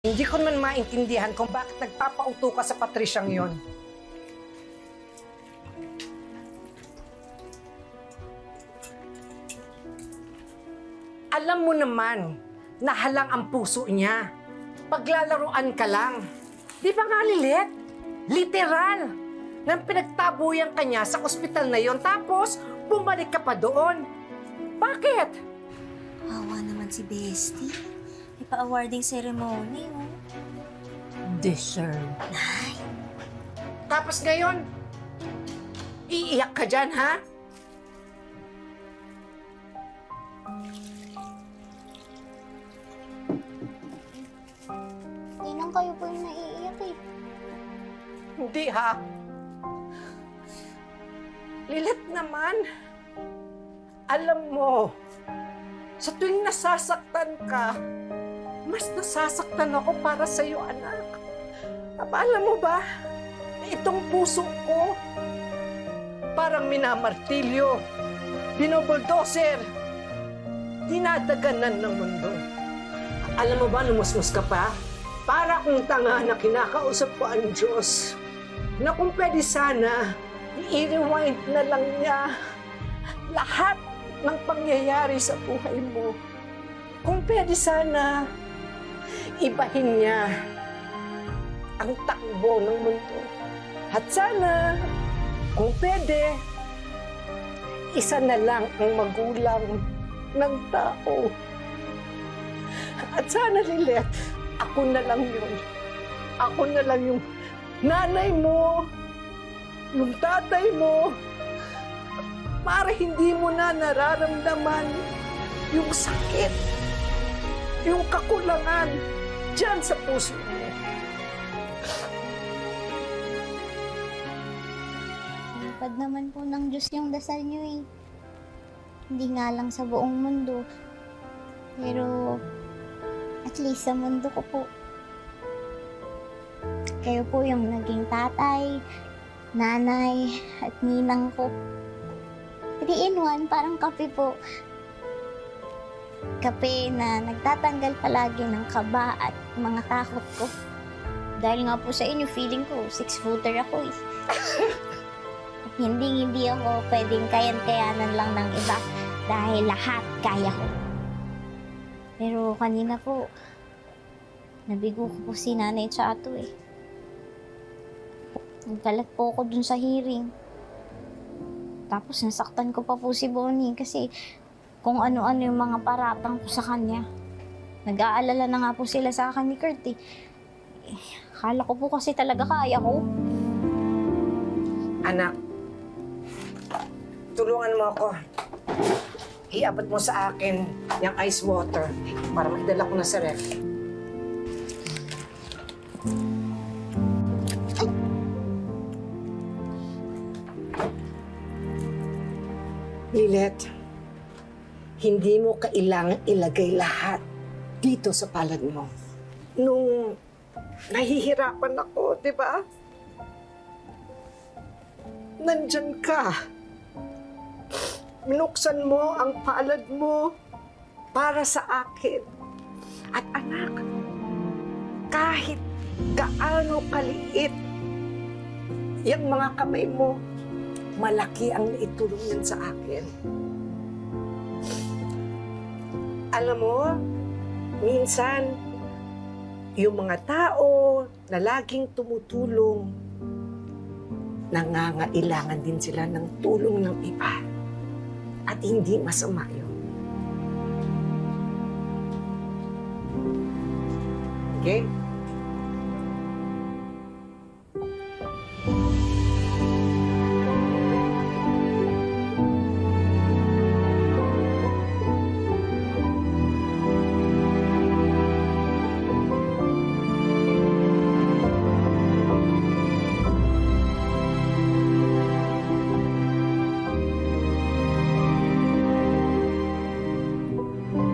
Hindi ko naman maintindihan kung bakit nagpapauto ka sa Patrisyang yon. Alam mo naman na halang ang puso niya. Paglalaruan ka lang. Di ba nga, Lilet? Literal! Nang pinagtabuyan ka niya sa ospital na yon, tapos bumalik ka pa doon. Bakit? Awa naman si Bestie. May pa-awarding ceremony, oh. Deserve. Nay, Tapos ngayon, iiyak ka dyan, ha? Ninang kayo po yung naiiyak eh. Hindi, ha? Lilit naman. Alam mo, sa tuwing nasasaktan ka, mas nasasaktan ako para sa'yo, anak. Alam mo ba, itong puso ko, parang minamartilyo, binobuldoser, dinadaganan ng mundo. Alam mo ba, lumusmus ka pa? Para kung tanga na kinakausap ko ang Diyos, na kung pwede sana, i-rewind na lang niya lahat ng pangyayari sa buhay mo. Kung pwede sana, ibahin niya ang takbo ng mundo. At sana, kung pwede, isa na lang ang magulang ng tao. At sana, Lilet, ako na lang yun. Ako na lang yung nanay mo, yung tatay mo, para hindi mo na nararamdaman yung sakit, yung kakulangan dyan sa puso mo. Lipad naman po ng Diyos yung dasal niyo eh. Hindi nga lang sa buong mundo. Pero, at least sa mundo ko po. Kayo po yung naging tatay, nanay, at ninang ko. 3-in-1, parang kape po. Kape na nagtatanggal palagi ng kaba at mga takot ko. Dahil nga po sa inyo, feeling ko, 6-footer ako eh. At hindi ako pwedeng kayan-kayanan lang ng iba dahil lahat kaya ko. Pero kanina po, nabigo ko po si Nanay Chato eh. Nagkalat po ako dun sa hearing. Tapos nasaktan ko pa po si Bonnie kasi kung ano-ano yung mga paratang ko sa kanya. Nag-aalala na nga po sila sa akin ni Kurt eh. Akala ko po kasi talaga kaya ko. Anak, tulungan mo ako. Iabot mo sa akin yung ice water para maidala ko na sa ref. Lilet, hindi mo kailangan ilagay lahat dito sa palad mo. Nung nahihirapan ako, di ba? Nandyan ka. Minuksan mo ang palad mo para sa akin. At anak, kahit gaano kaliit yung mga kamay mo, malaki ang naitulong yan sa akin. Alam mo, minsan, yung mga tao na laging tumutulong, nangangailangan din sila ng tulong ng iba. At hindi masama yun. Okay?